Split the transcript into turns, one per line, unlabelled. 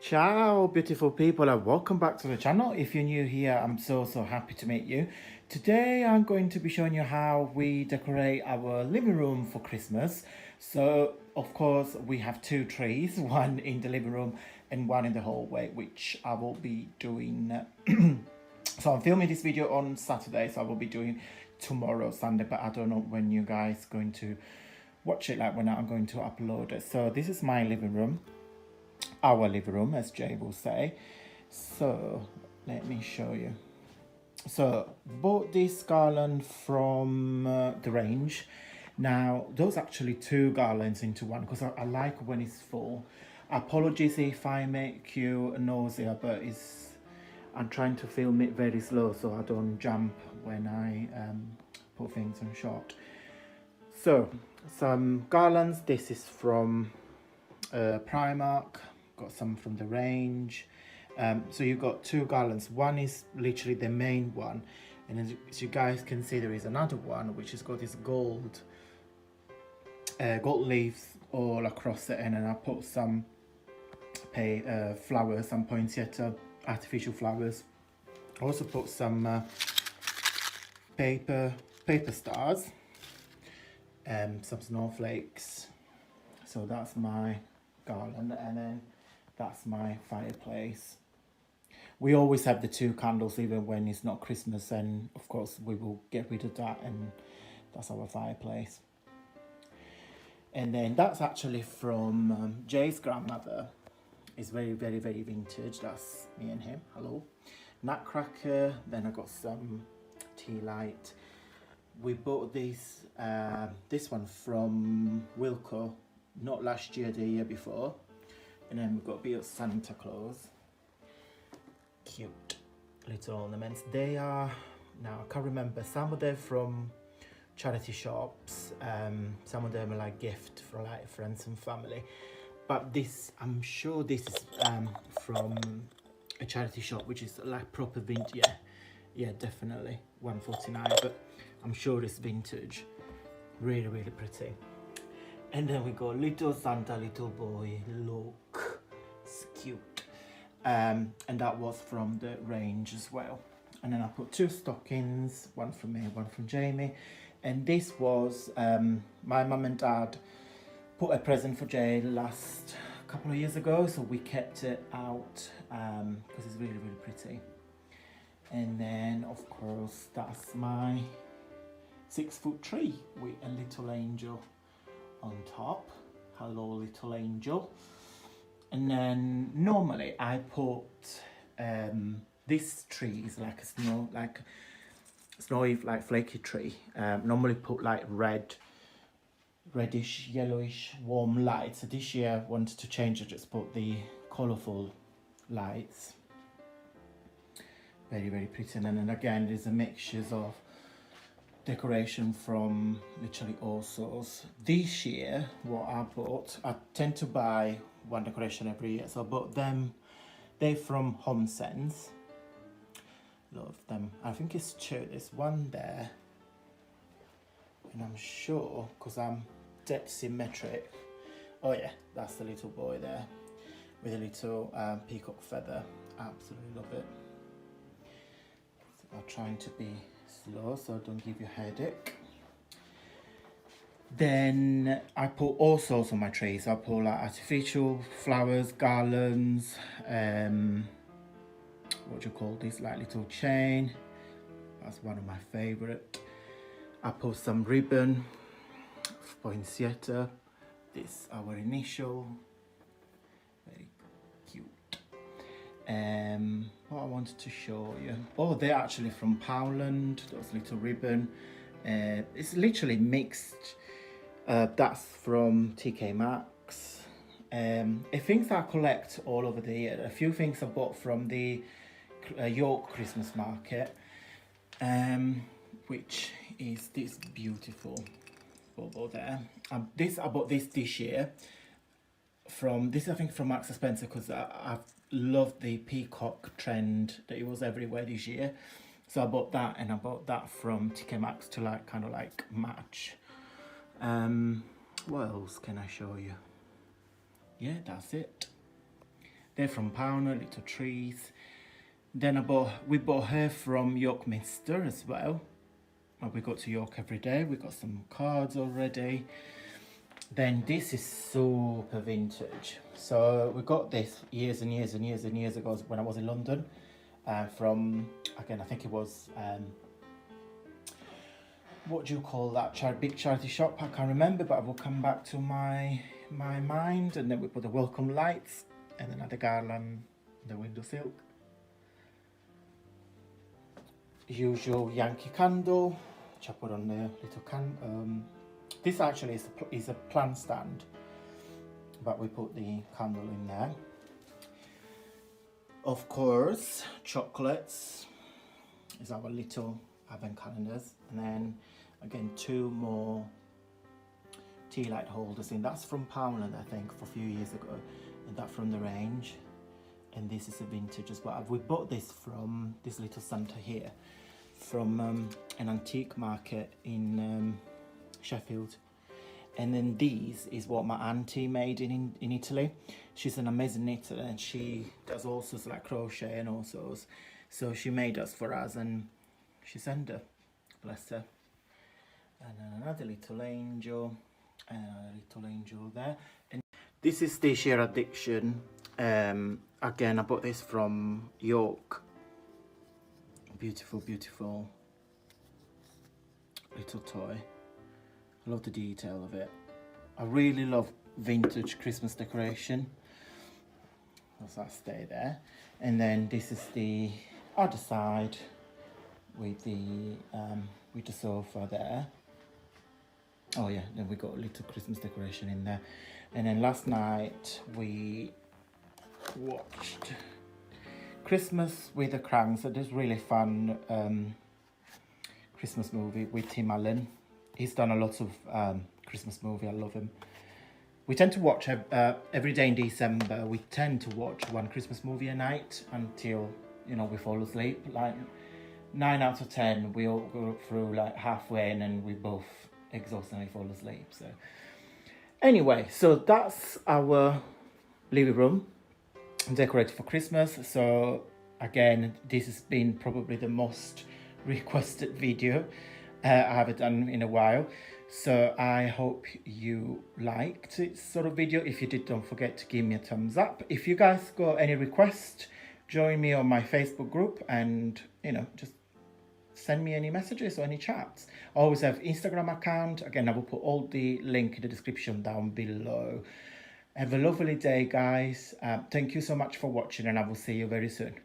Ciao, beautiful people, and welcome back to the channel. If you're new here, I'm so happy to meet you. Today, I'm going to be showing you how we decorate our living room for Christmas. So, of course, we have two trees, one in the living room and one in the hallway, which I will be doing. So, I'm filming this video on Saturday, so I will be doing tomorrow, Sunday, but I don't know when you guys going to watch it, like when I'm going to upload it. So, this is my living room. Our living room, as Jay will say. So let me show you. So bought this garland from the range. Now those actually two garlands into one because I like when it's full. Apologies if I make you nausea, but I'm trying to film it very slow so I don't jump when I put things on shot. So some garlands. This is from Primark. Got some from the range. So you've got two garlands. One is literally the main one, and as you guys can see, there is another one which has got this gold leaves all across it, and then I put some flowers, some poinsettia artificial flowers. I also put some paper stars, some snowflakes. So that's my garland, and then that's my fireplace. We always have the two candles even when it's not Christmas, and of course we will get rid of that, and that's our fireplace. And then that's actually from Jay's grandmother. It's very vintage. That's me and him. Hello. Nutcracker. Then I got some tea light. We bought this one from Wilko, not last year, the year before. And then we've got a bit of Santa Claus. Cute little ornaments. They are, now I can't remember, some of them from charity shops, some of them are like gift for like friends and family. But this, I'm sure this is from a charity shop, which is like proper vintage. Yeah, definitely $1.49, but I'm sure it's vintage. Really pretty. And then we go little Santa, little boy, look, it's cute. And that was from the range as well. And then I put two stockings, one from me, one from Jamie. And this was, my mum and dad put a present for Jay last couple of years ago, so we kept it out because it's really pretty. And then of course that's my 6-foot tree with a little angel on top. Hello, little angel. And then normally I put this tree is like a snowy, like flaky tree. Normally put like reddish, yellowish, warm lights. So this year I wanted to change it, just put the colourful lights. Very pretty. And then again, there's a mixture of decoration from literally all sorts. This year, what I bought, I tend to buy one decoration every year, so I bought them. They're from Home Sense. Love them. I think it's two. There's one there, and I'm sure because I'm dead symmetric. Oh yeah, that's the little boy there with a little peacock feather. Absolutely love it. So I'm trying to be slow so I don't give you a headache. Then I put all sorts on my trees. I put like artificial flowers, garlands, what do you call this, like little chain. That's one of my favorite. I put some ribbon, poinsettia. This our initial, very cute. What I wanted to show you. Oh, they're actually from Poundland. Those little ribbon. It's literally mixed. That's from TK Maxx. Things I collect all over the year. A few things I bought from the York Christmas market, which is this beautiful bauble there. I bought this year from this, I think, from Marks and Spencer, because I've loved the peacock trend that it was everywhere this year. So I bought that, and I bought that from TK Maxx to like kind of like match. What else can I show you? Yeah, that's it. They're from Powner, little trees. Then we bought her from York Minster as well. We go to York every day. We got some cards already. Then this is super vintage. So we got this years and years and years and years ago when I was in London. From, again, I think it was, what do you call that? Big charity shop? I can't remember, but I will come back to my mind. And then we put the welcome lights and then the garland, the windowsill. Usual Yankee candle, which I put on the little can. This actually is a plant stand, but we put the candle in there. Of course, chocolates is our little advent calendars, and then again 2 more tea light holders in. That's from Poundland, I think, for a few years ago, and that from the range. And this is a vintage as well. We bought this from this little Santa here from an antique market in Sheffield. And then these is what my auntie made in Italy. She's an amazing knitter and she does all sorts like crochet and all sorts. So she made us for us and she sent her, bless her. And another little angel and another little angel there. And this is the Sheer Addiction. Again, I bought this from York. Beautiful, beautiful little toy. I love the detail of it. I really love vintage Christmas decoration. So that stay there. And then this is the other side with the sofa there. Oh yeah, then we got a little Christmas decoration in there. And then last night we watched Christmas with the Cranks. So this really fun Christmas movie with Tim Allen. He's done a lot of Christmas movie. I love him. We tend to watch every day in December. We tend to watch one Christmas movie a night until, you know, we fall asleep. Like 9 out of 10, we all go through like halfway and then we both exhausted and we fall asleep. So anyway, so that's our living room decorated for Christmas. So again, this has been probably the most requested video I haven't done in a while. So I hope you liked this sort of video. If you did, don't forget to give me a thumbs up. If you guys got any requests, join me on my Facebook group and, you know, just send me any messages or any chats. I always have Instagram account. Again, I will put all the link in the description down below. Have a lovely day, guys. Thank you so much for watching and I will see you very soon.